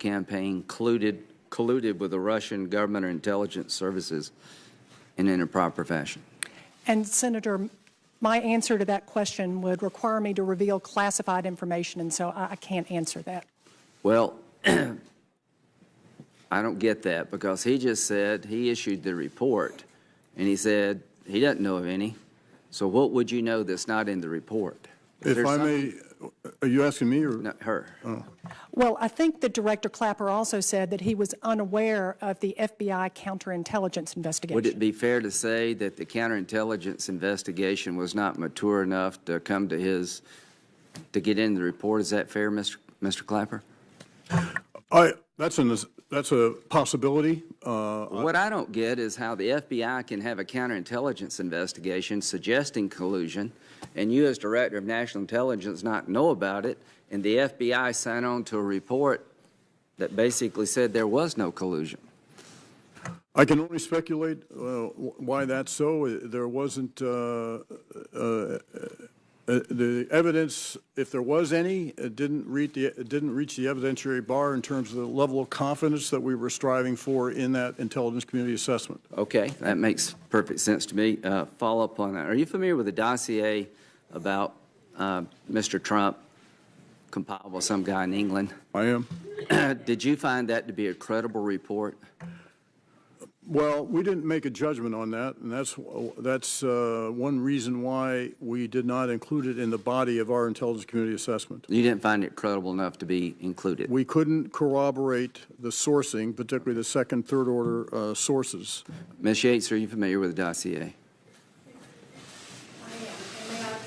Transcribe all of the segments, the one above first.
campaign colluded with the Russian government or intelligence services in an improper fashion? And, Senator, my answer to that question would require me to reveal classified information, and so I can't answer that. Well, I don't get that, because he just said he issued the report, and he said he doesn't know of any. So what would you know that's not in the report? If I may, are you asking me or? No, her. Oh. Well, I think that Director Clapper also said that he was unaware of the FBI counterintelligence investigation. Would it be fair to say that the counterintelligence investigation was not mature enough to come to get in the report? Is that fair, Mr. Clapper? That's a possibility. What I don't get is how the FBI can have a counterintelligence investigation suggesting collusion, and you as Director of National Intelligence not know about it, and the FBI sign on to a report that basically said there was no collusion. I can only speculate why that's so. There wasn't the evidence, if there was any, it didn't reach the evidentiary bar in terms of the level of confidence that we were striving for in that intelligence community assessment. Okay, that makes perfect sense to me. Follow up on that. Are you familiar with the dossier about Mr. Trump compiled by some guy in England? I am. Did you find that to be a credible report? Well, we didn't make a judgment on that, and that's one reason why we did not include it in the body of our intelligence community assessment. You didn't find it credible enough to be included? We couldn't corroborate the sourcing, particularly the second, third order sources. Ms. Yates, are you familiar with the dossier?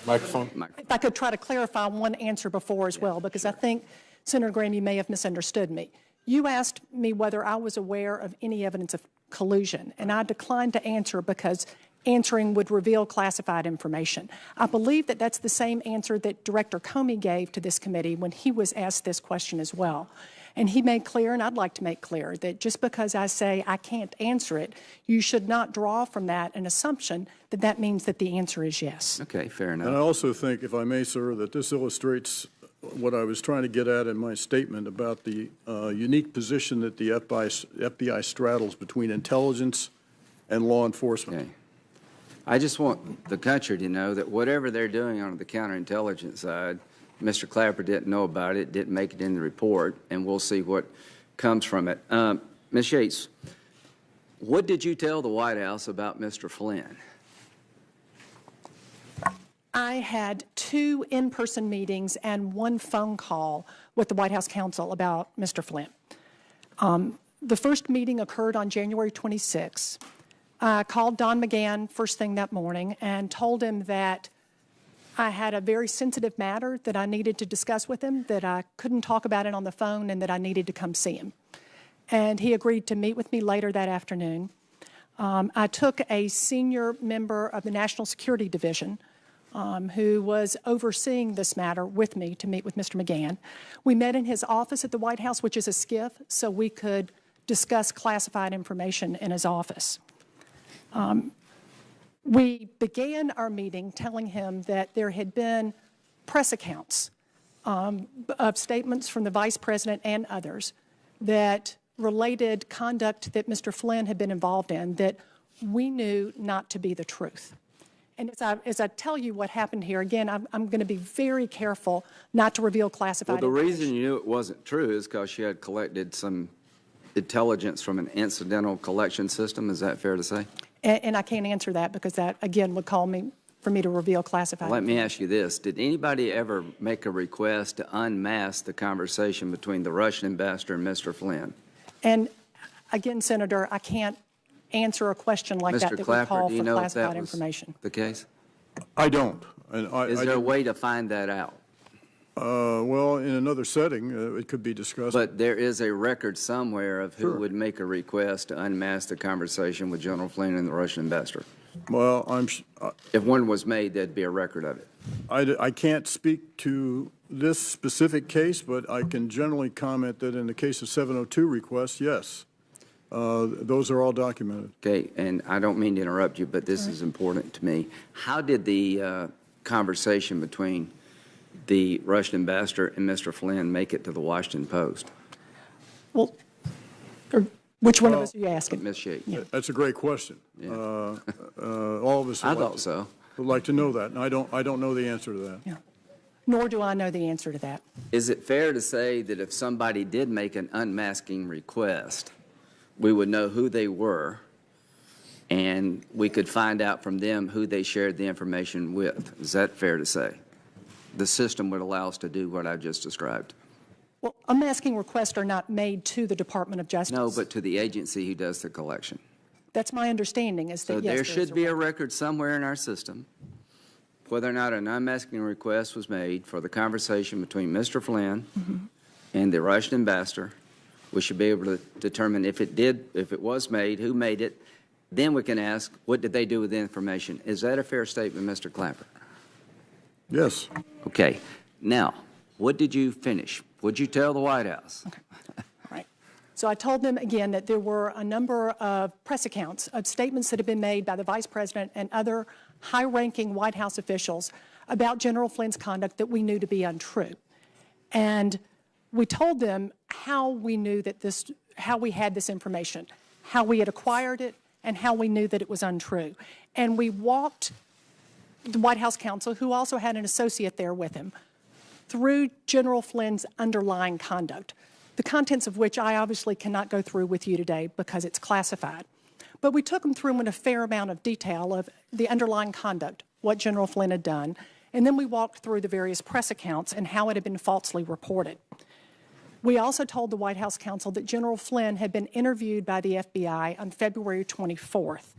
Microphone. If I could try to clarify one answer before as well, because I think, Senator Graham, you may have misunderstood me. You asked me whether I was aware of any evidence of collusion, and I declined to answer because answering would reveal classified information. I believe that that's the same answer that Director Comey gave to this committee when he was asked this question as well. And he made clear, and I'd like to make clear, that just because I say I can't answer it, you should not draw from that an assumption that that means that the answer is yes. Okay, fair enough. And I also think, if I may, sir, that this illustrates what I was trying to get at in my statement about the unique position that the FBI straddles between intelligence and law enforcement. Okay. I just want the country to know that whatever they're doing on the counterintelligence side, Mr. Clapper didn't know about it, didn't make it in the report, and we'll see what comes from it. Ms. Yates, what did you tell the White House about Mr. Flynn? I had 2 in-person meetings and 1 phone call with the White House counsel about Mr. Flynn. The first meeting occurred on January 26. I called Don McGahn first thing that morning and told him that I had a very sensitive matter that I needed to discuss with him, that I couldn't talk about it on the phone, and that I needed to come see him. And he agreed to meet with me later that afternoon. I took a senior member of the National Security Division who was overseeing this matter with me to meet with Mr. McGahn. We met in his office at the White House, which is a SCIF, so we could discuss classified information in his office. We began our meeting telling him that there had been press accounts of statements from the Vice President and others that related conduct that Mr. Flynn had been involved in that we knew not to be the truth. And as I tell you what happened here, again, I'm going to be very careful not to reveal classified information. Well, the reason you knew it wasn't true is because you had collected some intelligence from an incidental collection system. Is that fair to say? And I can't answer that because that, again, would call me for me to reveal classified Let information. me ask you this. Did anybody ever make a request to unmask the conversation between the Russian ambassador and Mr. Flynn? And again, Senator, I can't answer a question like that Mr. that Clapper, would call do you for know if classified that was information. the case? I don't. And Is there a way to find that out? Well, in another setting, it could be discussed. But there is a record somewhere of who would make a request to unmask the conversation with General Flynn and the Russian ambassador. Well, If one was made, there'd be a record of it. I can't speak to this specific case, but I can generally comment that in the case of 702 requests, yes, those are all documented. Okay, and I don't mean to interrupt you, but this is important to me. How did the conversation between the Russian ambassador and Mr. Flynn make it to the Washington Post? Well, or which one of us are you asking? Ms. Yates. Yeah. That's a great question. Yeah. All of us I would like thought to- so. would like to know that, and I don't know the answer to that. Yeah. Nor do I know the answer to that. Is it fair to say that if somebody did make an unmasking request, we would know who they were, and we could find out from them who they shared the information with? Is that fair to say? The system would allow us to do what I just described. Well, unmasking requests are not made to the Department of Justice. No, but to the agency who does the collection. That's my understanding is that, So yes, there is should be a record. record somewhere in our system whether or not an unmasking request was made for the conversation between Mr. Flynn and the Russian ambassador. We should be able to determine if it was made, who made it. Then we can ask, what did they do with the information? Is that a fair statement, Mr. Clapper? Yes. Okay. Now, what did you finish? What'd you tell the White House? Okay. Right. So I told them again that there were a number of press accounts of statements that had been made by the Vice President and other high-ranking White House officials about General Flynn's conduct that we knew to be untrue. And we told them how we knew that how we had this information, how we had acquired it, and how we knew that it was untrue. And we walked the White House counsel, who also had an associate there with him, through General Flynn's underlying conduct, the contents of which I obviously cannot go through with you today because it's classified. But we took them through in a fair amount of detail of the underlying conduct, what General Flynn had done, and then we walked through the various press accounts and how it had been falsely reported. We also told the White House counsel that General Flynn had been interviewed by the FBI on February 24th.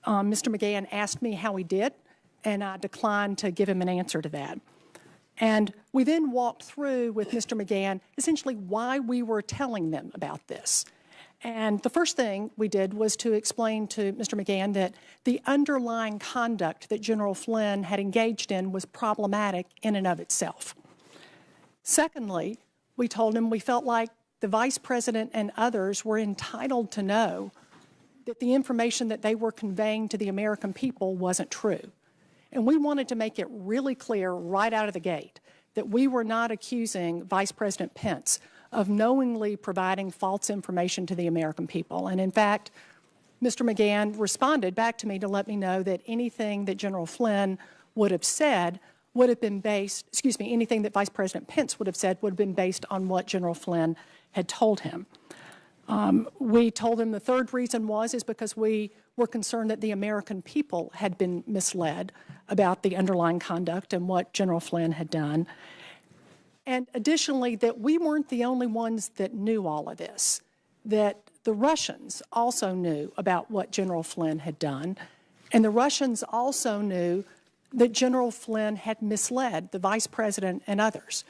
Mr. McGahn asked me how he did, and I declined to give him an answer to that. And we then walked through with Mr. McGahn essentially why we were telling them about this. And the first thing we did was to explain to Mr. McGahn that the underlying conduct that General Flynn had engaged in was problematic in and of itself. Secondly, we told him we felt like the Vice President and others were entitled to know that the information that they were conveying to the American people wasn't true. And we wanted to make it really clear right out of the gate that we were not accusing Vice President Pence of knowingly providing false information to the American people. And in fact, Mr. McGahn responded back to me to let me know that anything that General Flynn would have said would have been based, anything that Vice President Pence would have said would have been based on what General Flynn had told him. We told him the third reason is because we were concerned that the American people had been misled about the underlying conduct and what General Flynn had done. And additionally, that we weren't the only ones that knew all of this, that the Russians also knew about what General Flynn had done, and the Russians also knew that General Flynn had misled the Vice President and others.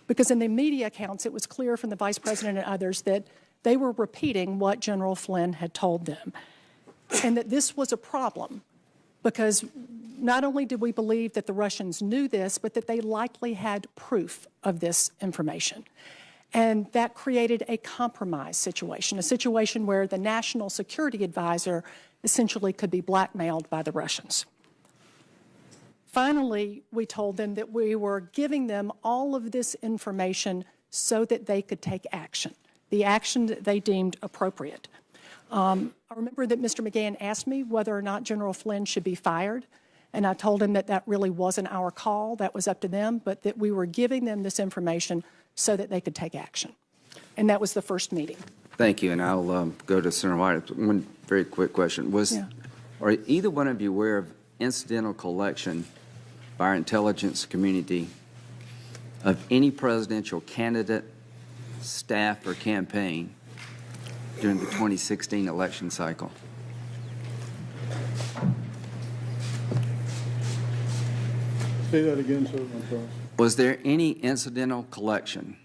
Because in the media accounts, it was clear from the Vice President and others that they were repeating what General Flynn had told them, and that this was a problem because not only did we believe that the Russians knew this, but that they likely had proof of this information. And that created a compromise situation, a situation where the national security advisor essentially could be blackmailed by the Russians. Finally, we told them that we were giving them all of this information so that they could take action, the action that they deemed appropriate. I remember that Mr. McGahn asked me whether or not General Flynn should be fired, and I told him that that really wasn't our call, that was up to them, but that we were giving them this information so that they could take action. And that was the first meeting. Thank you, and I'll go to Senator White. One very quick question. Are either one of you aware of incidental collection by our intelligence community of any presidential candidate, staff, or campaign during the 2016 election cycle? Say that again, sir. I'm sorry. Was there any incidental collection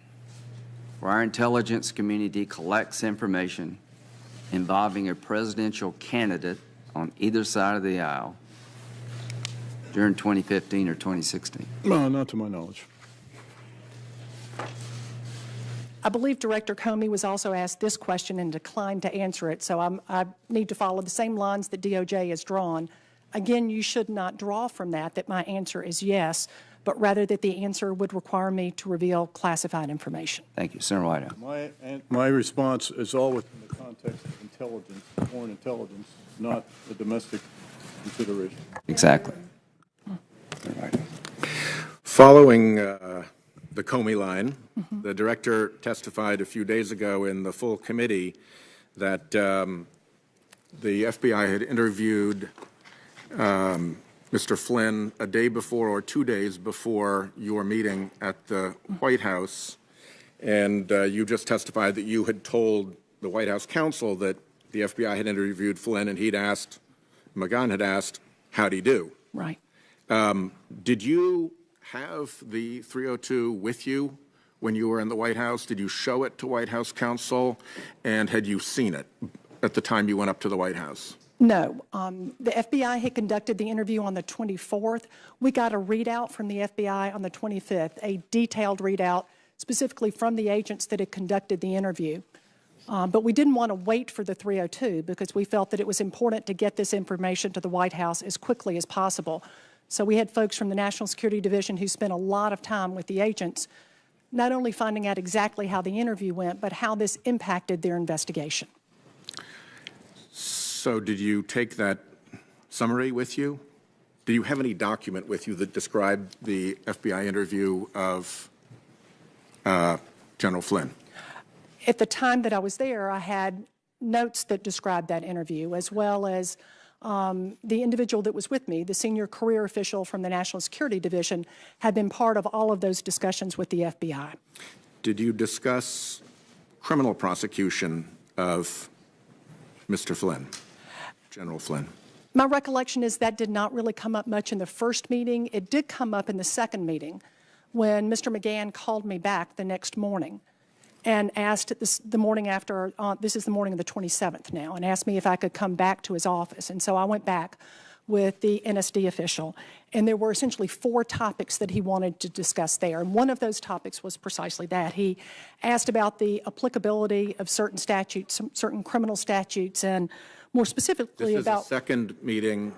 where our intelligence community collects information involving a presidential candidate on either side of the aisle during 2015 or 2016? No, not to my knowledge. I believe Director Comey was also asked this question and declined to answer it, so I need to follow the same lines that DOJ has drawn. Again, you should not draw from that my answer is yes, but rather that the answer would require me to reveal classified information. Thank you. Senator Whitehouse. My response is all within the context of intelligence, foreign intelligence, not a domestic consideration. Exactly. Following the Comey line, the director testified a few days ago in the full committee that the FBI had interviewed Mr. Flynn a day before or 2 days before your meeting at the White House, and you just testified that you had told the White House counsel that the FBI had interviewed Flynn, and McGahn had asked, how'd he do? Right. Did you have the 302 with you when you were in the White House? Did you show it to White House counsel? And had you seen it at the time you went up to the White House? No. The FBI had conducted the interview on the 24th. We got a readout from the FBI on the 25th, a detailed readout specifically from the agents that had conducted the interview. But we didn't want to wait for the 302 because we felt that it was important to get this information to the White House as quickly as possible. So we had folks from the National Security Division who spent a lot of time with the agents, not only finding out exactly how the interview went, but how this impacted their investigation. So did you take that summary with you? Do you have any document with you that described the FBI interview of General Flynn? At the time that I was there, I had notes that described that interview, as well as the individual that was with me, the senior career official from the National Security Division, had been part of all of those discussions with the FBI. Did you discuss criminal prosecution of Mr. Flynn, General Flynn? My recollection is that did not really come up much in the first meeting. It did come up in the second meeting when Mr. McGahn called me back the next morning and asked the morning after, this is the morning of the 27th now, and asked me if I could come back to his office. And so I went back with the NSD official, and there were essentially 4 topics that he wanted to discuss there. And one of those topics was precisely that. He asked about the applicability of certain statutes, certain criminal statutes, and more specifically about— This is the second meeting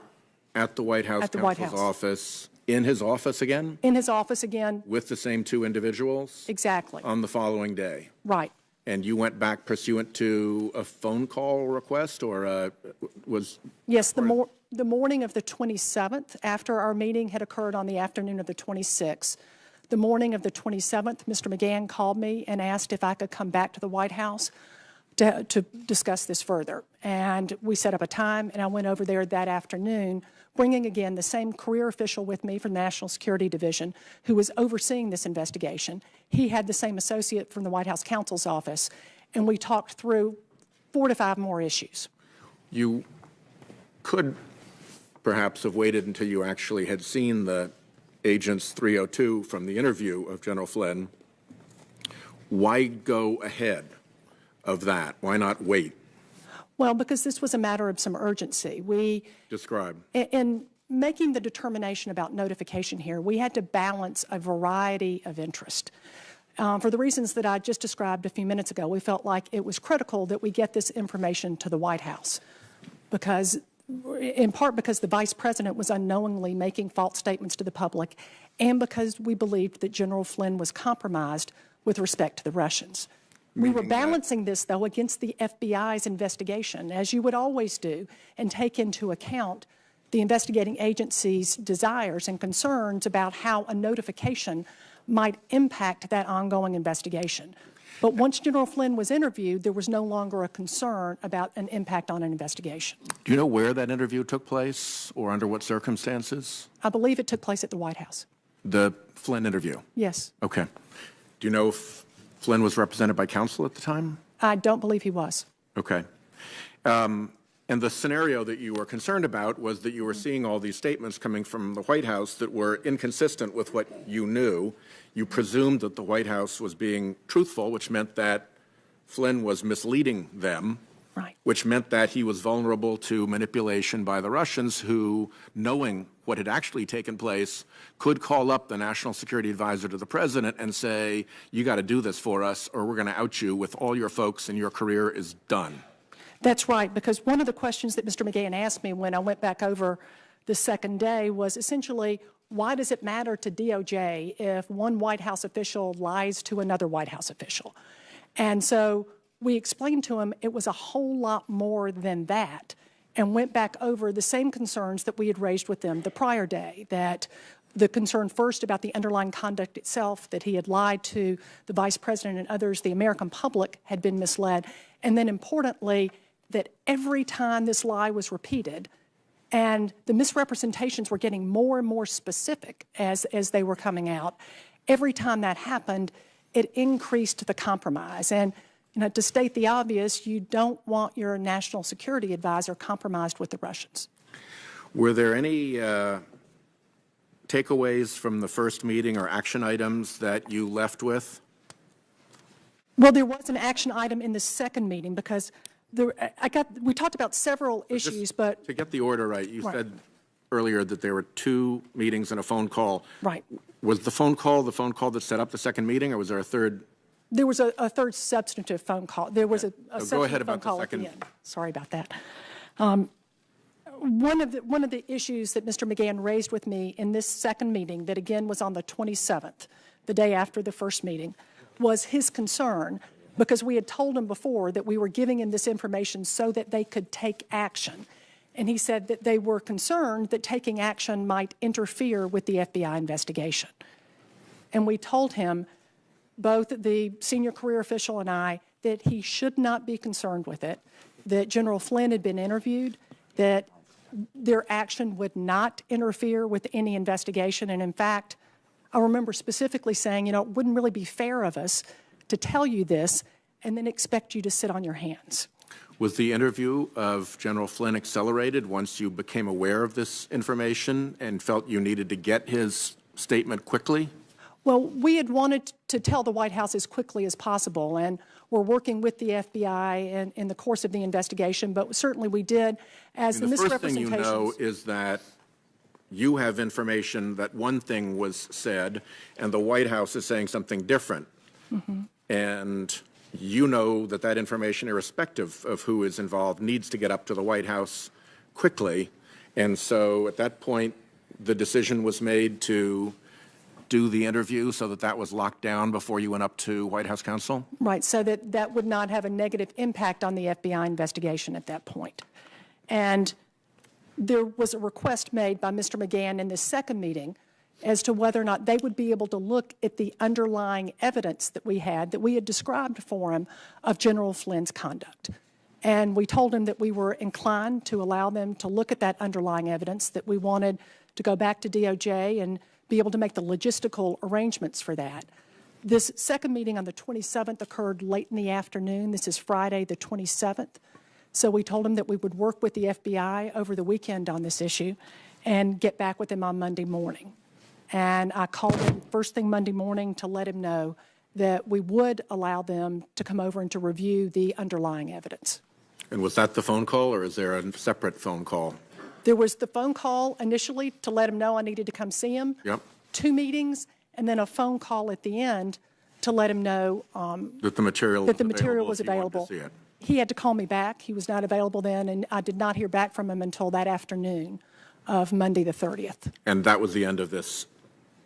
at the White House counsel's office. In his office again? In his office again. With the same 2 individuals? Exactly. On the following day? Right. And you went back pursuant to a phone call request, or was— Yes, the morning of the 27th, after our meeting had occurred on the afternoon of the 26th, the morning of the 27th, Mr. McGahn called me and asked if I could come back to the White House to discuss this further. And we set up a time, and I went over there that afternoon, bringing again the same career official with me from the National Security Division who was overseeing this investigation. He had the same associate from the White House counsel's office, and we talked through 4 to 5 more issues. You could perhaps have waited until you actually had seen the agent's 302 from the interview of General Flynn. Why go ahead of that? Why not wait? Well, because this was a matter of some urgency. Describe. In making the determination about notification here, we had to balance a variety of interest. For the reasons that I just described a few minutes ago, we felt like it was critical that we get this information to the White House, in part because the Vice President was unknowingly making false statements to the public, and because we believed that General Flynn was compromised with respect to the Russians. We were balancing this, though, against the FBI's investigation, as you would always do, and take into account the investigating agency's desires and concerns about how a notification might impact that ongoing investigation. But once General Flynn was interviewed, there was no longer a concern about an impact on an investigation. Do you know where that interview took place or under what circumstances? I believe it took place at the White House. The Flynn interview? Yes. Okay. Do you know if Flynn was represented by counsel at the time? I don't believe he was. Okay. And the scenario that you were concerned about was that you were seeing all these statements coming from the White House that were inconsistent with what you knew. You presumed that the White House was being truthful, which meant that Flynn was misleading them, right, which meant that he was vulnerable to manipulation by the Russians who, knowing what had actually taken place, could call up the National Security Advisor to the President and say, you got to do this for us or we're going to out you with all your folks and your career is done. That's right, because one of the questions that Mr. McGahn asked me when I went back over the second day was essentially, why does it matter to DOJ if one White House official lies to another White House official? And so we explained to him it was a whole lot more than that, and went back over the same concerns that we had raised with them the prior day, that the concern first about the underlying conduct itself, that he had lied to the vice president and others, the American public had been misled, and then importantly, that every time this lie was repeated, and the misrepresentations were getting more and more specific as they were coming out, every time that happened, it increased the compromise. And to state the obvious, you don't want your national security advisor compromised with the Russians. Were there any takeaways from the first meeting or action items that you left with? Well, there was an action item in the second meeting because we talked about several issues, but to get the order right, you said earlier that there were 2 meetings and a phone call. Right. Was the phone call that set up the second meeting, or was there a third? There was a third substantive phone call. There was a go ahead substantive phone about call the at the second. end. Sorry about that. One of the issues that Mr. McGahn raised with me in this second meeting, that again was on the 27th, the day after the first meeting, was his concern because we had told him before that we were giving him this information so that they could take action. And he said that they were concerned that taking action might interfere with the FBI investigation. And we told him, both the senior career official and I, that he should not be concerned with it, that General Flynn had been interviewed, that their action would not interfere with any investigation. And in fact, I remember specifically saying, it wouldn't really be fair of us to tell you this and then expect you to sit on your hands. Was the interview of General Flynn accelerated once you became aware of this information and felt you needed to get his statement quickly? Well, we had wanted to tell the White House as quickly as possible, and we're working with the FBI in the course of the investigation, but certainly we did as the misrepresentations. The first thing you know is that you have information that one thing was said, and the White House is saying something different. Mm-hmm. And you know that that information, irrespective of who is involved, needs to get up to the White House quickly. And so at that point, the decision was made to do the interview so that that was locked down before you went up to White House counsel? Right, so that would not have a negative impact on the FBI investigation at that point. And there was a request made by Mr. McGahn in this second meeting as to whether or not they would be able to look at the underlying evidence that we had described for him of General Flynn's conduct. And we told him that we were inclined to allow them to look at that underlying evidence, that we wanted to go back to DOJ and be able to make the logistical arrangements for that. This second meeting on the 27th occurred late in the afternoon. This is Friday the 27th. So we told him that we would work with the FBI over the weekend on this issue and get back with him on Monday morning. And I called him first thing Monday morning to let him know that we would allow them to come over and to review the underlying evidence. And was that the phone call, or is there a separate phone call? There was the phone call initially to let him know I needed to come see him. Yep. 2 meetings, and then a phone call at the end to let him know that the material was available. He had to call me back. He was not available then, and I did not hear back from him until that afternoon of Monday the 30th. And that was the end of this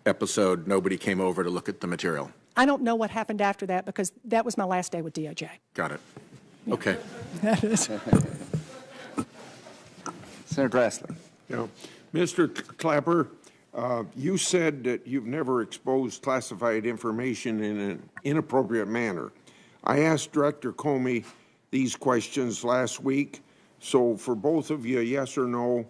episode. Nobody came over to look at the material. I don't know what happened after that because that was my last day with DOJ. Got it. Yeah. Okay. That is. Senator Grassley. Yeah. Mr. Clapper, you said that you've never exposed classified information in an inappropriate manner. I asked Director Comey these questions last week. So for both of you, yes or no,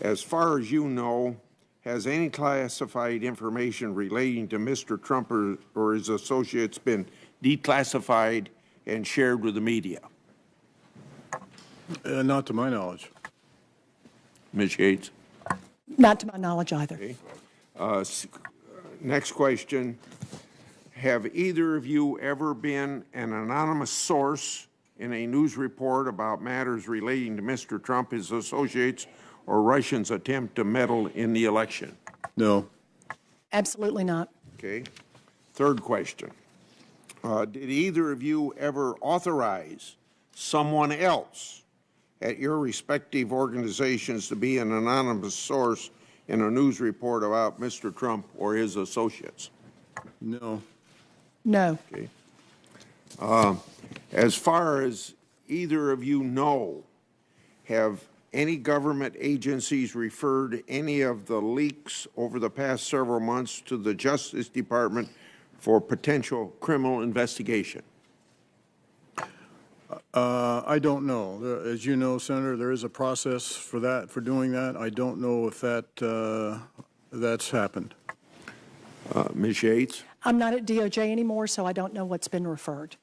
as far as you know, has any classified information relating to Mr. Trump or his associates been declassified and shared with the media? Not to my knowledge. Ms. Yates? Not to my knowledge either. Okay. Next question. Have either of you ever been an anonymous source in a news report about matters relating to Mr. Trump, his associates, or Russians' attempt to meddle in the election? No. Absolutely not. Okay. Third question. Did either of you ever authorize someone else at your respective organizations to be an anonymous source in a news report about Mr. Trump or his associates? No. No. Okay. As far as either of you know, have any government agencies referred any of the leaks over the past several months to the Justice Department for potential criminal investigation? I don't know. As you know, Senator, there is a process for that, for doing that. I don't know if that's happened. Ms. Yates? I'm not at DOJ anymore, so I don't know what's been referred.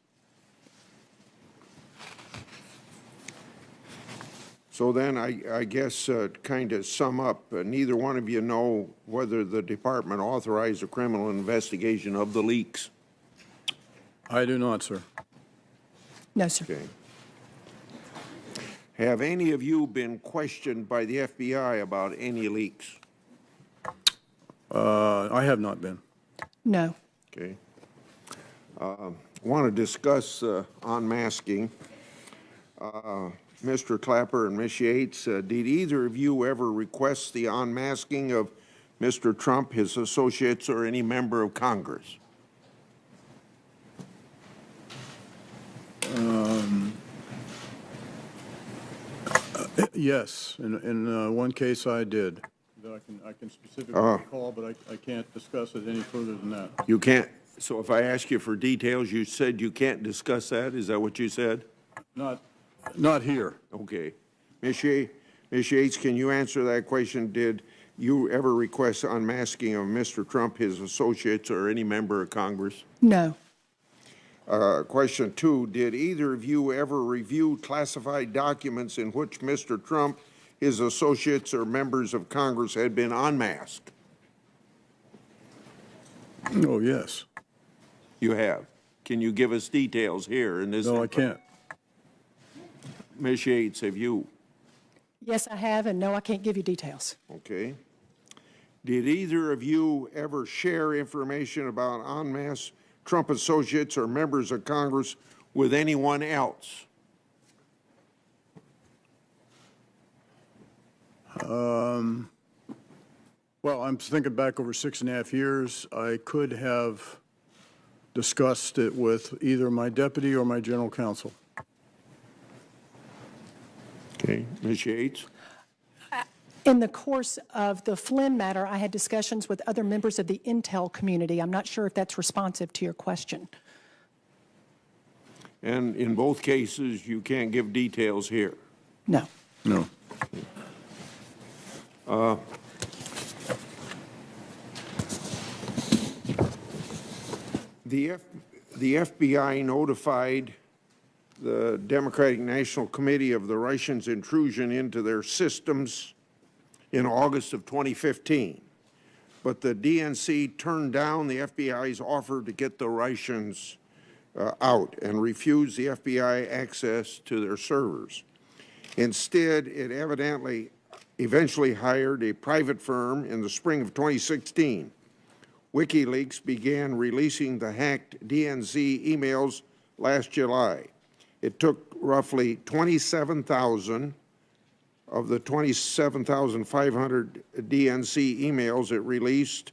So then I guess kind of sum up, neither one of you know whether the department authorized a criminal investigation of the leaks. I do not, sir. No, sir. Okay. Have any of you been questioned by the FBI about any leaks? I have not been. No. Okay. Want to discuss unmasking. Mr. Clapper and Ms. Yates, did either of you ever request the unmasking of Mr. Trump, his associates, or any member of Congress? Yes, in one case I did. That I can specifically recall, but I can't discuss it any further than that. You can't. So if I ask you for details, you said you can't discuss that? Is that what you said? Not here. Okay. Ms. Yates, can you answer that question? Did you ever request unmasking of Mr. Trump, his associates, or any member of Congress? No. Question 2, did either of you ever review classified documents in which Mr. Trump, his associates, or members of Congress had been unmasked? Oh, yes. You have. Can you give us details here in this? No, I can't. Ms. Yates, have you? Yes, I have, and no, I can't give you details. Okay. Did either of you ever share information about unmasked Trump associates or members of Congress with anyone else? Well, I'm thinking back over 6.5 years. I could have discussed it with either my deputy or my general counsel. Okay. Ms. Yates? In the course of the Flynn matter, I had discussions with other members of the intel community. I'm not sure if that's responsive to your question. And in both cases, you can't give details here? No. No. The FBI notified the Democratic National Committee of the Russians' intrusion into their systems in August of 2015. But the DNC turned down the FBI's offer to get the Russians out and refused the FBI access to their servers. Instead, it eventually hired a private firm in the spring of 2016. WikiLeaks began releasing the hacked DNC emails last July. It took roughly 27,000 of the 27,500 DNC emails it released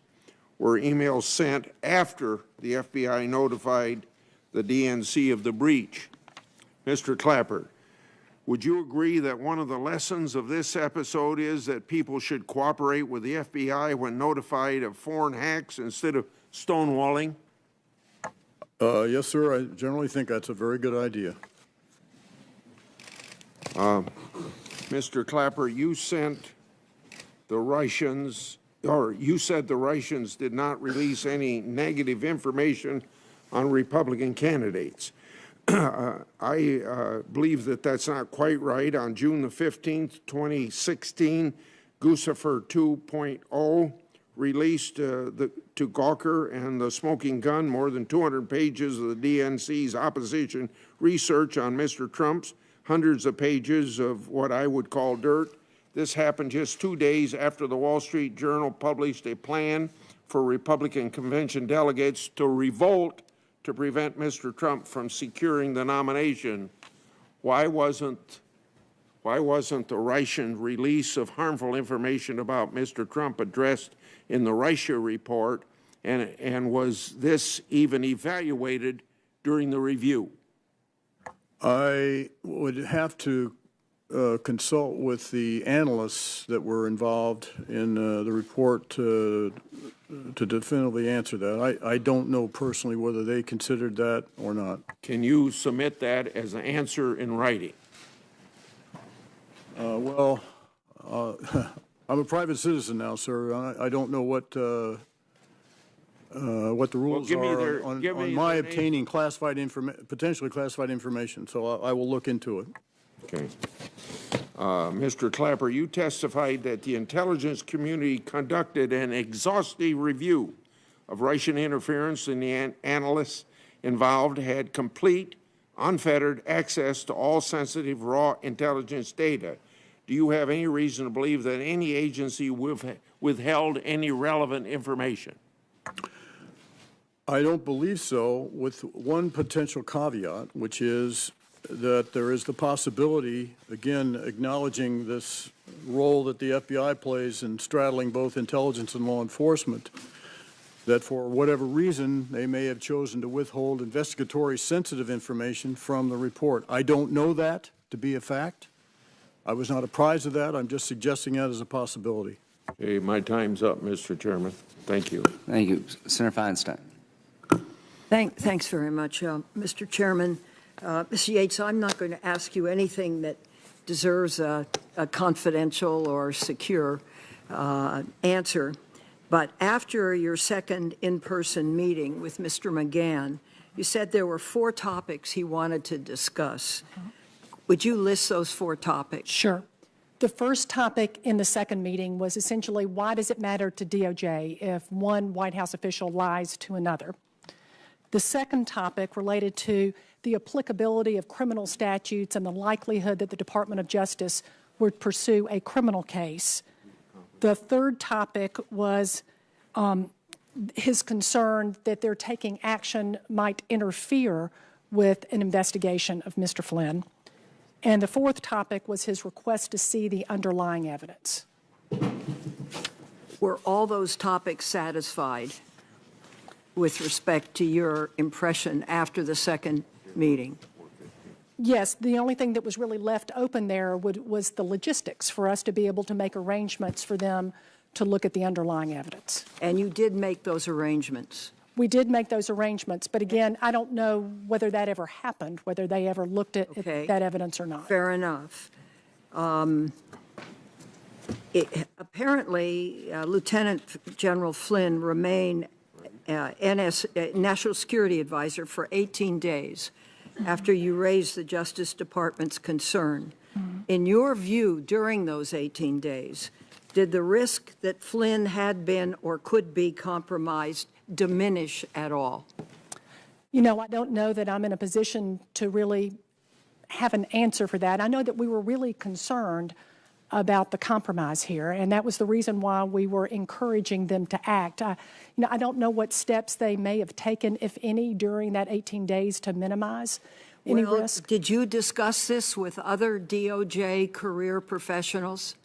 were emails sent after the FBI notified the DNC of the breach. Mr. Clapper, would you agree that one of the lessons of this episode is that people should cooperate with the FBI when notified of foreign hacks instead of stonewalling? Yes, sir. I generally think that's a very good idea. Mr. Clapper, you sent the Russians, or you said the Russians did not release any negative information on Republican candidates. I believe that that's not quite right. On June the 15th, 2016, Guccifer 2.0 released to Gawker and the Smoking Gun more than 200 pages of the DNC's opposition research on Mr. Trump's, hundreds of pages of what I would call dirt. This happened just 2 days after the Wall Street Journal published a plan for Republican convention delegates to revolt to prevent Mr. Trump from securing the nomination. Why wasn't Why wasn't the Russian release of harmful information about Mr. Trump addressed in the Russia report, and was this even evaluated during the review? I would have to consult with the analysts that were involved in the report to definitively answer that. I don't know personally whether they considered that or not. Can you submit that as an answer in writing? Well, I'm a private citizen now, sir. I don't know what the rules are on my obtaining classified potentially classified information. So I will look into it. Okay. Mr. Clapper, you testified that the intelligence community conducted an exhaustive review of Russian interference, and the analysts involved had complete, unfettered access to all sensitive raw intelligence data. Do you have any reason to believe that any agency withheld any relevant information? I don't believe so, with one potential caveat, which is that there is the possibility, again, acknowledging this role that the FBI plays in straddling both intelligence and law enforcement, that for whatever reason, they may have chosen to withhold investigatory sensitive information from the report. I don't know that to be a fact. I was not apprised of that. I'm just suggesting that as a possibility. Okay, my time's up, Mr. Chairman. Thank you. Thank you. Senator Feinstein. Thanks very much, Mr. Chairman. Ms. Yates, I'm not going to ask you anything that deserves a confidential or secure answer, but after your second in-person meeting with Mr. McGahn, you said there were 4 topics he wanted to discuss. Would you list those 4 topics? Sure. The first topic in the second meeting was essentially, why does it matter to DOJ if one White House official lies to another? The second topic related to the applicability of criminal statutes and the likelihood that the Department of Justice would pursue a criminal case. The third topic was his concern that their taking action might interfere with an investigation of Mr. Flynn. And the fourth topic was his request to see the underlying evidence. Were all those topics satisfied with respect to your impression after the second meeting? Yes, the only thing that was really left open there was the logistics for us to be able to make arrangements for them to look at the underlying evidence. And you did make those arrangements? We did make those arrangements, but again, I don't know whether that ever happened, whether they ever looked at that evidence or not. Fair enough. Apparently, Lieutenant General Flynn remained National Security Advisor for 18 days after you raised the Justice Department's concern. In your view, during those 18 days, did the risk that Flynn had been or could be compromised diminish at all? You know, I don't know that I'm in a position to really have an answer for that. I know that we were really concerned about the compromise here, and that was the reason why we were encouraging them to act. I don't know what steps they may have taken, if any, during that 18 days to minimize any risk. Did you discuss this with other DOJ career professionals?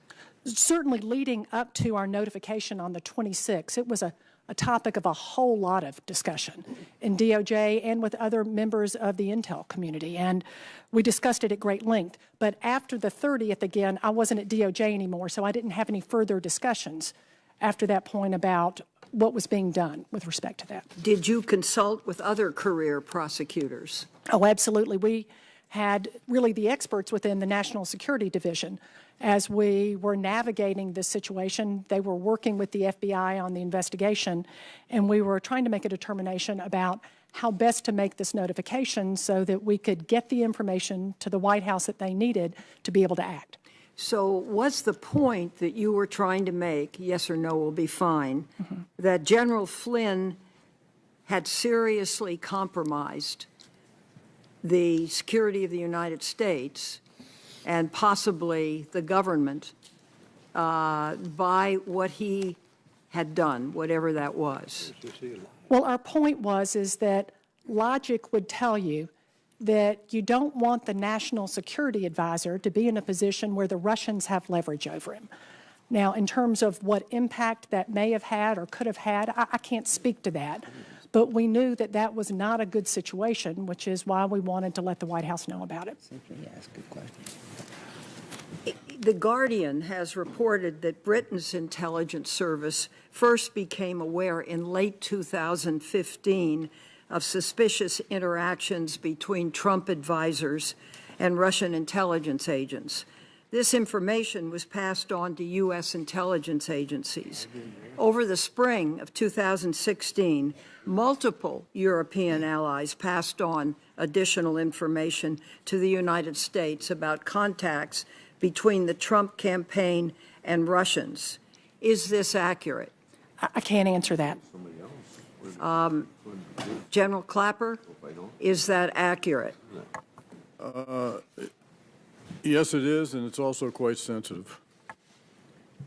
Certainly leading up to our notification on the 26th, it was a topic of a whole lot of discussion in DOJ and with other members of the intel community, and we discussed it at great length. But after the 30th, again, I wasn't at DOJ anymore, so I didn't have any further discussions after that point about what was being done with respect to that. Did you consult with other career prosecutors? Oh, absolutely. We had really the experts within the National Security Division. As we were navigating this situation, they were working with the FBI on the investigation, and we were trying to make a determination about how best to make this notification so that we could get the information to the White House that they needed to be able to act. So was the point that you were trying to make, yes or no will be fine, that General Flynn had seriously compromised the security of the United States and possibly the government by what he had done, whatever that was? Well, our point is that logic would tell you that you don't want the national security advisor to be in a position where the Russians have leverage over him. Now, in terms of what impact that may have had or could have had, I can't speak to that. But we knew that that was not a good situation, which is why we wanted to let the White House know about it. The Guardian has reported that Britain's intelligence service first became aware in late 2015 of suspicious interactions between Trump advisors and Russian intelligence agents. This information was passed on to U.S. intelligence agencies. Over the spring of 2016, multiple European allies passed on additional information to the United States about contacts between the Trump campaign and Russians. Is this accurate? I can't answer that. General Clapper, is that accurate? Yes, it is, and it's also quite sensitive.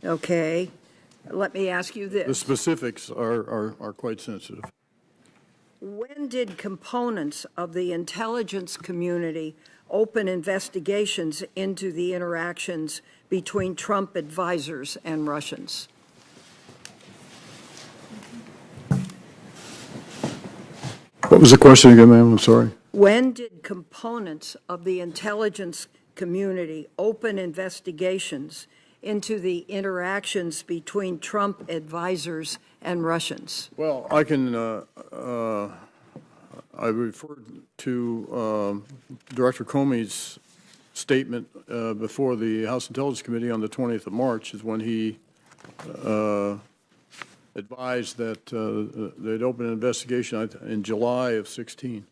Okay. Let me ask you this. The specifics are quite sensitive. When did components of the intelligence community open investigations into the interactions between Trump advisors and Russians? What was the question again, ma'am? I'm sorry. When did components of the intelligence community open investigations into the interactions between Trump advisors and Russians? Well, I can, I referred to Director Comey's statement before the House Intelligence Committee on the 20th of March is when he advised that they'd open an investigation in July of 16.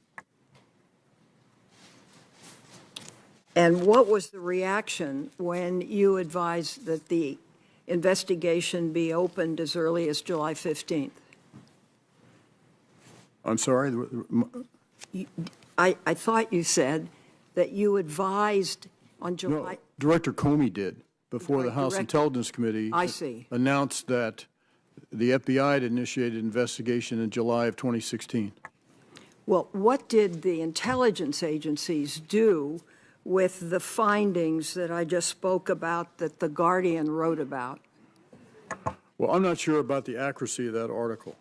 And what was the reaction when you advised that the investigation be opened as early as July 15th? I'm sorry? I thought you said that you advised on July... No, Director Comey did before the House Director- Intelligence Committee I see. announced that the FBI had initiated an investigation in July of 2016. Well, what did the intelligence agencies do with the findings that I just spoke about that The Guardian wrote about? Well, I'm not sure about the accuracy of that article.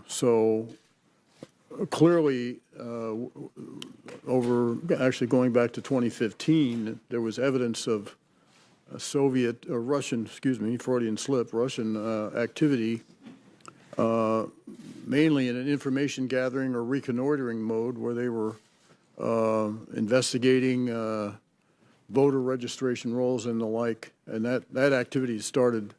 So clearly, actually going back to 2015, there was evidence of Soviet or Russian, excuse me, Freudian slip, Russian activity, mainly in an information gathering or reconnoitering mode where they were investigating voter registration rolls and the like, and that activity started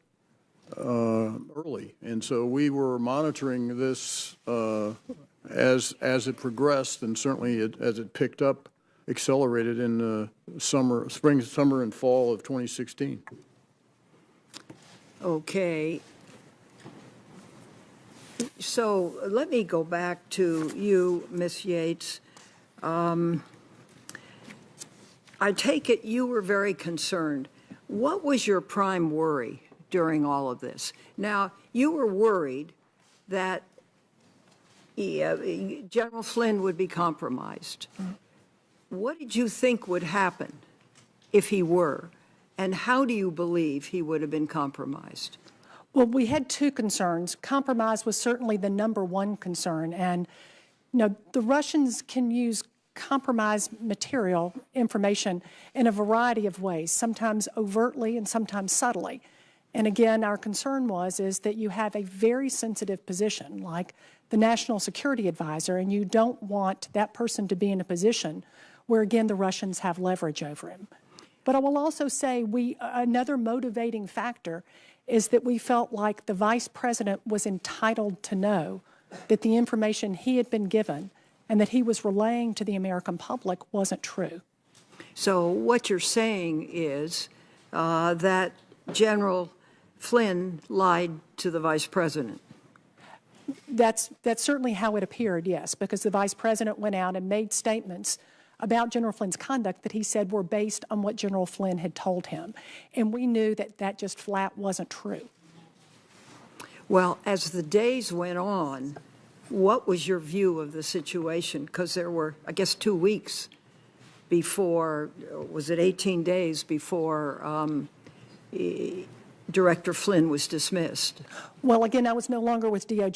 early. And so we were monitoring this as it progressed, and certainly as it picked up, accelerated in the spring, summer, and fall of 2016. Okay. So let me go back to you, Ms. Yates. I take it you were very concerned. What was your prime worry during all of this? Now, you were worried that General Flynn would be compromised. What did you think would happen if he were? And how do you believe he would have been compromised? Well, we had two concerns. Compromise was certainly the number one concern. And, you know, the Russians can use compromised material, information, in a variety of ways, sometimes overtly and sometimes subtly. And again, our concern is that you have a very sensitive position, like the National Security Advisor, and you don't want that person to be in a position where, again, the Russians have leverage over him. But I will also say another motivating factor is that we felt like the Vice President was entitled to know that the information he had been given and that he was relaying to the American public wasn't true. So what you're saying is that General Flynn lied to the Vice President. That's certainly how it appeared, yes, because the Vice President went out and made statements about General Flynn's conduct that he said were based on what General Flynn had told him. And we knew that that just flat wasn't true. Well, as the days went on, what was your view of the situation? Because there were, I guess, 2 weeks before, was it 18 days before Director Flynn was dismissed? Well, again, I was no longer with DOJ